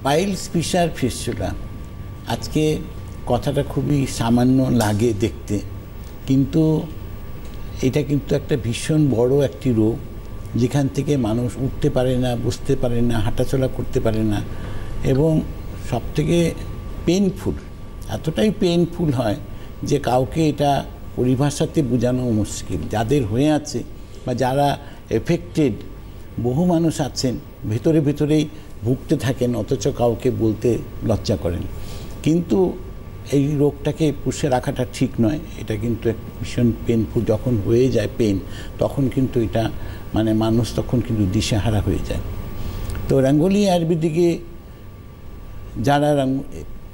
Piles fisher fistula আজকে কথাটা খুবই সামান্য লাগে দেখতে, কিন্তু এটা কিন্তু একটা ভীষণ বড় একটি রোগ, যেখান থেকে মানুষ উঠতে পারে না, বসতে পারে না, হাঁটাচলা করতে পারে না, এবং সবথেকে পেইনফুল, এতটাই পেইনফুল হয় যে কাউকে এটা পরিভাষাতে বোঝানো মুশকিল। যাদের হয়ে আছে বা যারা এফেক্টেড, বহু মানুষ আছেন ভেতরে ভেতরেই ভুগতে থাকেন, অথচ কাউকে বলতে লজ্জা করেন। কিন্তু এই রোগটাকে পুষে রাখাটা ঠিক নয়, এটা কিন্তু ভীষণ পেনফুল। যখন হয়ে যায় পেন, তখন কিন্তু এটা মানুষ তখন কিন্তু দিশেহারা হয়ে যায়। তো রাঙ্গুলি আয়ুর্বেদিকে যারা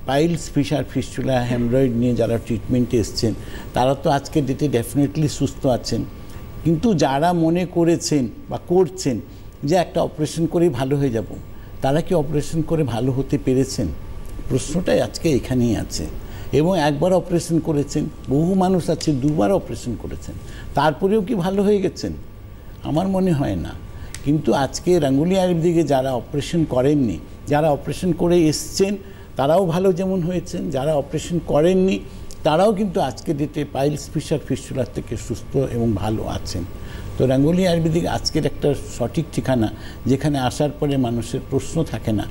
পাইলস ফিশার ফিস্টুলা হেমরয়েড নিয়ে যারা ট্রিটমেন্টে এসছেন, তারা তো আজকের ডেটে ডেফিনেটলি সুস্থ আছেন। কিন্তু যারা মনে করেছেন বা করছেন যে একটা অপারেশন করেই ভালো হয়ে যাব, তারা কি অপারেশন করে ভালো হতে পেরেছেন? প্রশ্নটাই আজকে এখানেই আছে। এবং একবার অপারেশন করেছেন, বহু মানুষ আছে দুবার অপারেশন করেছেন, তারপরেও কি ভালো হয়ে গেছেন? আমার মনে হয় না। কিন্তু আজকে রাঙ্গুলি আয়ুর্বেদিকে যারা অপারেশন করেননি, যারা অপারেশন করে এসছেন, তারাও ভালো যেমন হয়েছেন, যারা অপারেশন করেননি তারাও কিন্তু আজকে ডেটে পাইলস ফিশার ফিস্টুলার থেকে সুস্থ এবং ভালো আছেন। তো রাঙ্গুলি আয়ুর্বেদিক আজকের একটা সঠিক ঠিকানা, যেখানে আসার পরে মানুষের প্রশ্ন থাকে না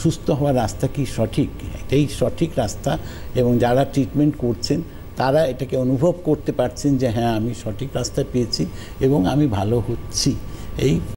সুস্থ হওয়ার রাস্তা কি সঠিক। এটাই সঠিক রাস্তা, এবং যারা ট্রিটমেন্ট করছেন তারা এটাকে অনুভব করতে পারছেন যে হ্যাঁ, আমি সঠিক রাস্তা পেয়েছি এবং আমি ভালো হচ্ছি। এই